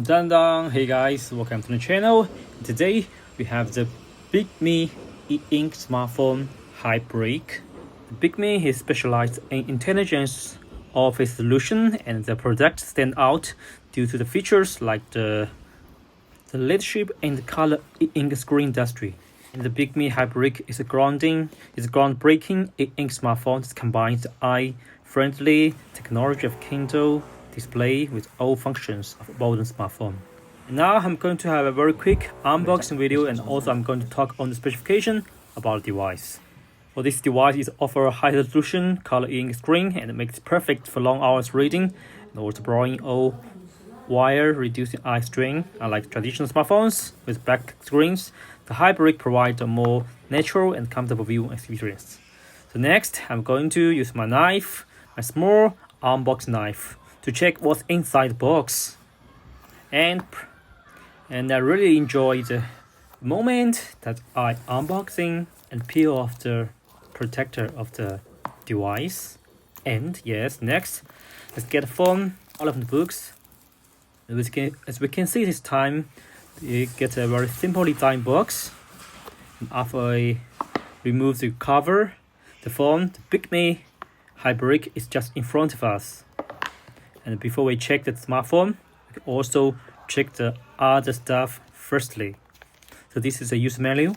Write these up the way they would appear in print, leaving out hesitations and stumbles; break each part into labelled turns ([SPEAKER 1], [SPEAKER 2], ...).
[SPEAKER 1] Dang, hey guys, welcome to the channel. Today we have the Bigme e-ink smartphone Hibreak. Bigme is specialized in intelligence of its solution, and the product stand out due to the features like the leadership in the color e-ink screen industry. And the Bigme Hibreak is a groundbreaking e-ink smartphone that combines the eye-friendly technology of Kindle display with all functions of a modern smartphone. And now I'm going to have a very quick unboxing video, and also I'm going to talk on the specification about the device. For this device, it offers a high resolution color e-ink screen and it makes it perfect for long hours reading and also blowing all while reducing eye strain. Unlike traditional smartphones with black screens, the Hibreak provides a more natural and comfortable viewing experience. So next, I'm going to use my knife, my small unboxing knife, to check what's inside the box. And I really enjoy the moment that I unboxing and peel off the protector of the device. And yes, next, let's get the phone, all of the books. As we can see this time, you get a very simple design box. And after I remove the cover, the phone, the Bigme Hibreak, is just in front of us. And before we check the smartphone, we can also check the other stuff firstly. So this is a user manual.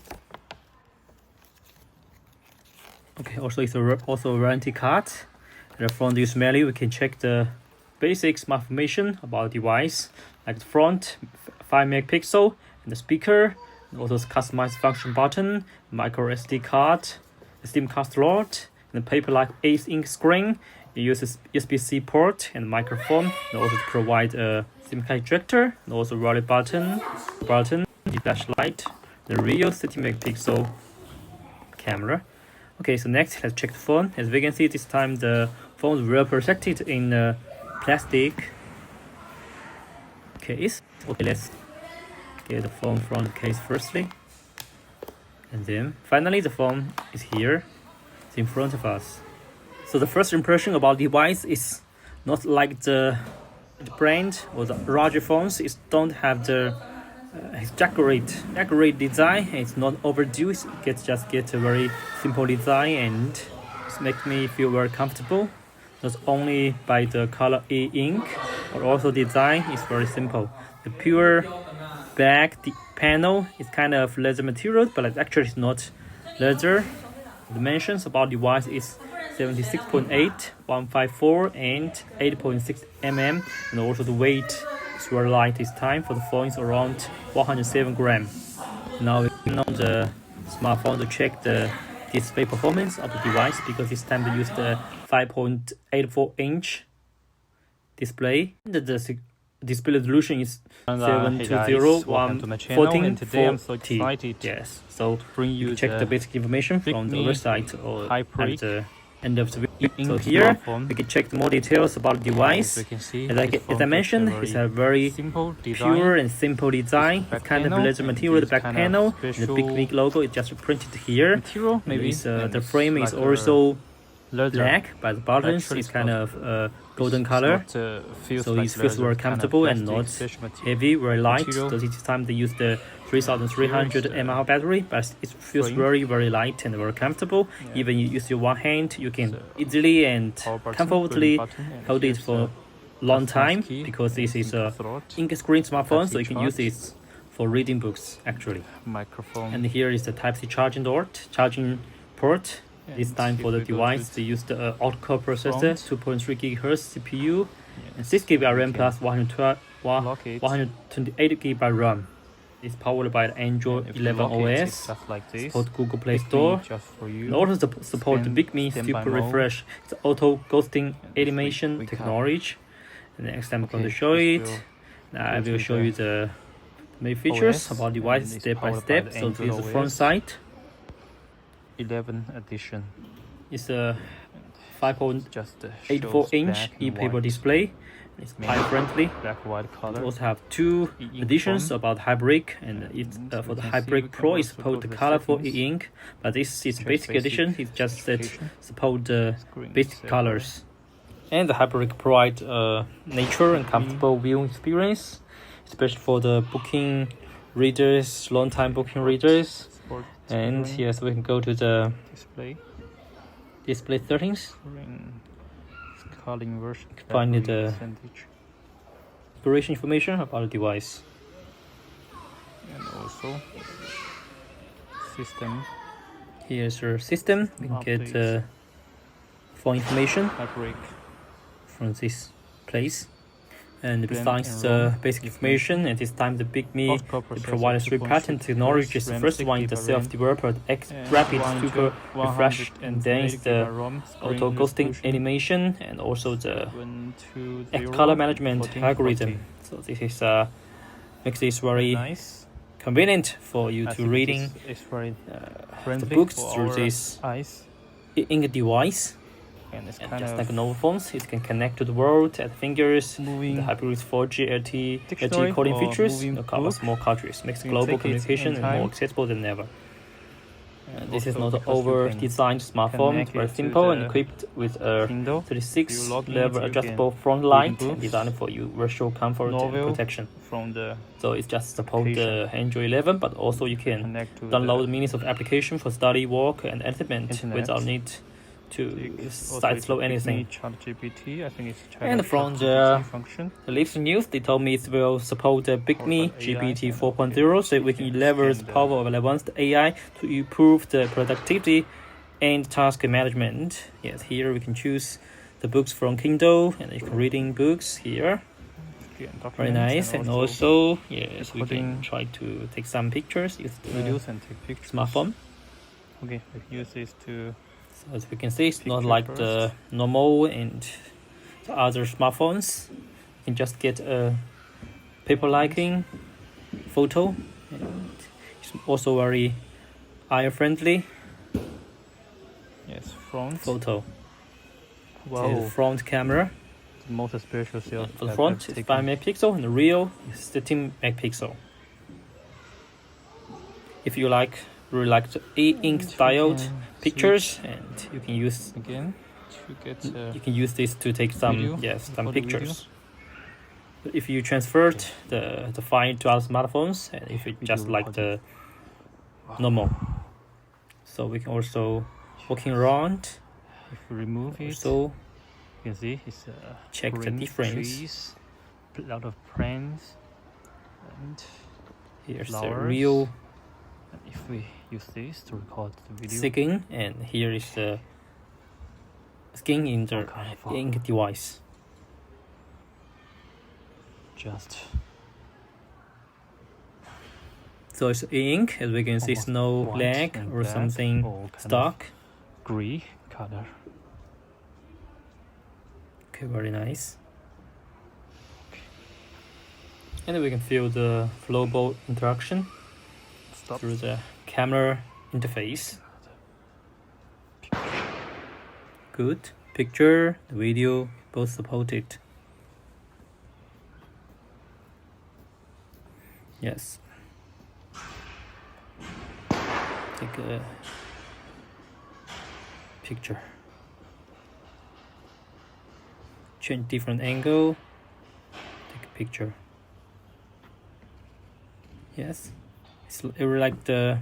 [SPEAKER 1] Okay, also it's also a warranty card. And from the user manual, we can check the basic smart information about the device, like the front 5 megapixel and the speaker, and also the customized function button, micro SD card, the SIM card slot, and the paper-like e-ink screen. It uses USB-C port and microphone, and also to provide a SIM card ejector, and also volume button, the flashlight, the real 30 megapixel camera. Okay, so next let's check the phone. As we can see, this time the phone is well protected in a plastic case. Okay, let's get the phone from the case firstly, and then finally the phone is here. It's in front of us. So the first impression about the device is not like the brand or the larger phones. It don't have the decorate design. It's not overdue. It just get a very simple design, and it makes me feel very comfortable. Not only by the color e-ink, but also design is very simple. The pure back panel is kind of leather material, but actually it's not leather. The dimensions about the device is 76.8, 154, and 8.6 mm, and also the weight is very light this time. For the phone is around 107 grams. Now we turn on the smartphone to check the display performance of the device, because this time they use the 5.84 inch display. The display resolution is 720x1440. Yes, so you check the basic information from the website or at the end of the video. So here we can check more details about the device. As I mentioned, it's a very pure and simple design. It's kind of leather material. The back panel, and the Bigme logo is just printed here. The frame is also black, but the buttons is kind of golden color, so it feels very comfortable and not heavy, very light. So this time they use the 3300 mAh battery, but it feels very light and very comfortable. Even you use your one hand, you can easily and comfortably hold it for a long time, because this is a ink screen smartphone, so you can use it for reading books actually. And here is the Type-C charging port. This time for the device, they use the octa-core processor, 2.3 GHz CPU, and 6 GB RAM plus 128 GB RAM. It's powered by the Android 11 OS, support Google Play Store, and also support the Bigme Super Refresh. It's auto ghosting animation technology. And next time I'm going to show it. Now I will show you the main features about the device step by step. So this is the front side.
[SPEAKER 2] 11 edition.
[SPEAKER 1] It's a 5.84 inch e-paper display. It's eye friendly.
[SPEAKER 2] Black white color.
[SPEAKER 1] We also have two editions about Hibreak, and it's for the Hibreak Pro is support the colorful e-ink, but this is basic edition. It just support the basic colors. And the Hibreak provide nature and comfortable viewing experience, especially for the booking readers, long-time booking readers. And yes, we can go to the display settings.
[SPEAKER 2] Calling version.
[SPEAKER 1] Find the information about the device.
[SPEAKER 2] And also system.
[SPEAKER 1] Here's your system. We can get phone information from this place. And besides the basic information, at this time the Bigme provides 3 patent technologies. The first one is the self-developed rapid super refresh, and then is the auto ghosting animation, and also the color management algorithm. So this is makes this very convenient for you to reading the books through this ink device. And just like normal phones, it can connect to the world at fingers. The Hibreak 4G LTE calling features covers more countries, makes global communication more accessible than ever. This is not an over-designed smartphone. It's very simple and equipped with a 36-level adjustable front light, designed for you virtual comfort and protection. So it just supports the Android 11, but also you can download millions of applications for study, work, and entertainment without need to side slow anything. And from the latest news, they told me it will support the Bigme GPT 4.0, so we can leverage the power of advanced AI to improve the productivity and task management. Yes, here we can choose the books from Kindle, and you can reading books here. Very nice. And also, yes, we can try to take some pictures, use the smartphone.
[SPEAKER 2] Okay, we use this to.
[SPEAKER 1] As we can see, it's not like the normal and the other smartphones. You can just get a paper-liking photo. And it's also very eye-friendly.
[SPEAKER 2] Yes, front
[SPEAKER 1] photo.
[SPEAKER 2] Wow.
[SPEAKER 1] The front camera.
[SPEAKER 2] The most special self.
[SPEAKER 1] For the front is 5 megapixel and the rear is 13 megapixel. If you really like the e-ink styled pictures, and you can use
[SPEAKER 2] again to get
[SPEAKER 1] you can use this to take some some pictures. But if you transferred the file to other smartphones, and if you just like the normal, so we can also walking around.
[SPEAKER 2] If we remove it,
[SPEAKER 1] so
[SPEAKER 2] you can see it's
[SPEAKER 1] check the difference.
[SPEAKER 2] Trees, a lot of plants, and
[SPEAKER 1] here's
[SPEAKER 2] flowers.
[SPEAKER 1] The real.
[SPEAKER 2] If we use this to record the video,
[SPEAKER 1] skin, and here is the skin in the ink device. So it's ink, as we can see, it's no lag or something stuck.
[SPEAKER 2] Gray color.
[SPEAKER 1] Okay, very nice. And then we can feel the global interaction through the camera interface. Good. Picture, the video, both supported. Yes. Take a picture. Change different angle. Take a picture. Yes. It's like the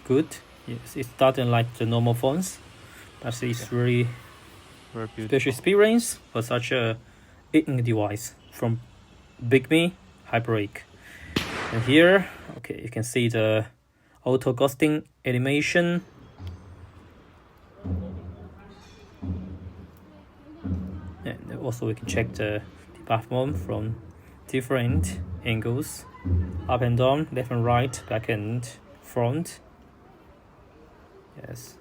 [SPEAKER 1] good. Yes, it's not like the normal phones, but it's really special experience for such a ink device from Bigme Hibreak. And here, okay, you can see the auto ghosting animation. And also we can check the platform from different angles, up and down, left and right, back and front. Yes,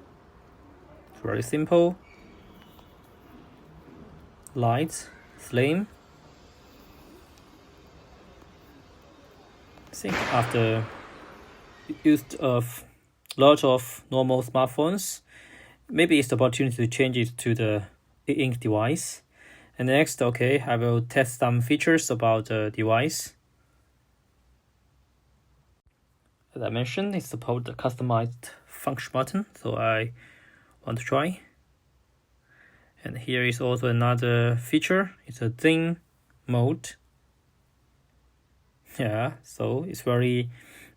[SPEAKER 1] it's very simple. Light, slim. I think after used of lot of normal smartphones, maybe it's the opportunity to change it to the e-ink device. And next, okay, I will test some features about the device. As I mentioned, it supports the customized function button, so I want to try. And here is also another feature. It's a thin mode. Yeah, so it's very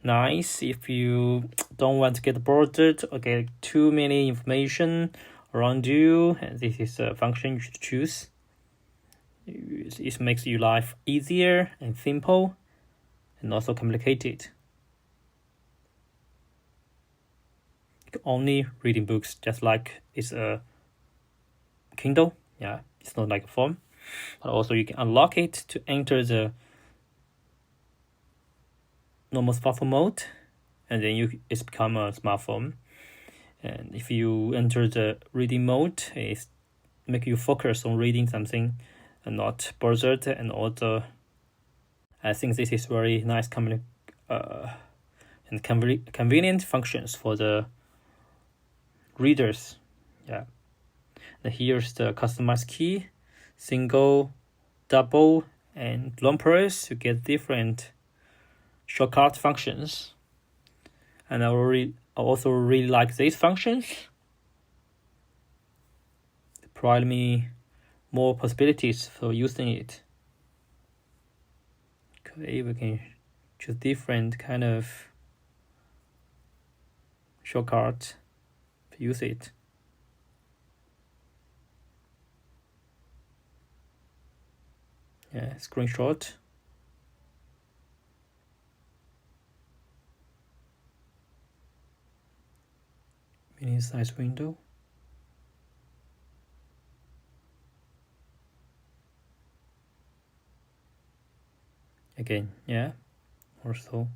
[SPEAKER 1] nice if you don't want to get bored or get too many information around you, and this is a function you should choose. It makes your life easier and simple and also complicated. You can only reading books just like it's a Kindle. Yeah, it's not like a phone, but also you can unlock it to enter the normal smartphone mode, and then it's become a smartphone. And if you enter the reading mode, it's make you focus on reading something and not bothered. And also, I think this is very nice and convenient functions for the readers. Yeah. And here's the customized key, single, double, and long press to get different shortcut functions. And I also really like these functions. They provide me more possibilities for using it. Okay, we can choose different kind of shortcut to use it. Yeah, screenshot. Mini size window. Again, yeah. Also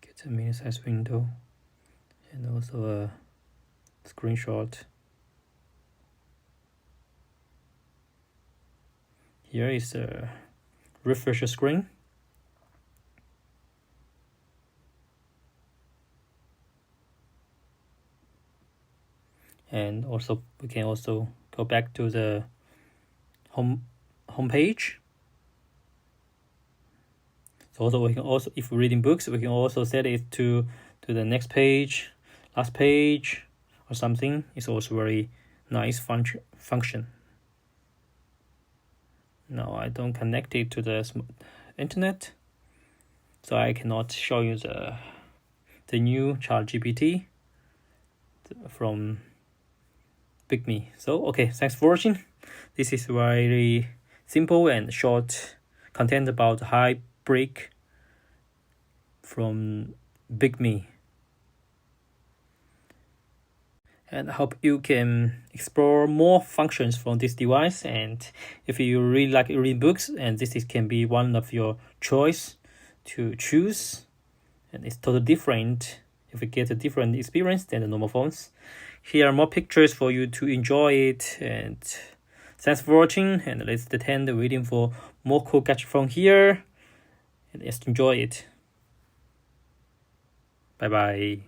[SPEAKER 1] get a mini size window and also a screenshot. Here is a refresh screen. And also we can also go back to the home page. So also we can also, if we're reading books, we can also set it to the next page, last page, or something. It's also very nice function. Now I don't connect it to the internet, so I cannot show you the new ChatGPT from Bigme. So okay, thanks for watching. This is very simple and short content about Hibreak from Bigme. And I hope you can explore more functions from this device. And if you really like reading books, and can be one of your choice to choose, and it's totally different if you get a different experience than the normal phones. Here are more pictures for you to enjoy it. And thanks for watching, and let's attend waiting for more cool gadget from here, and let's enjoy it. Bye bye.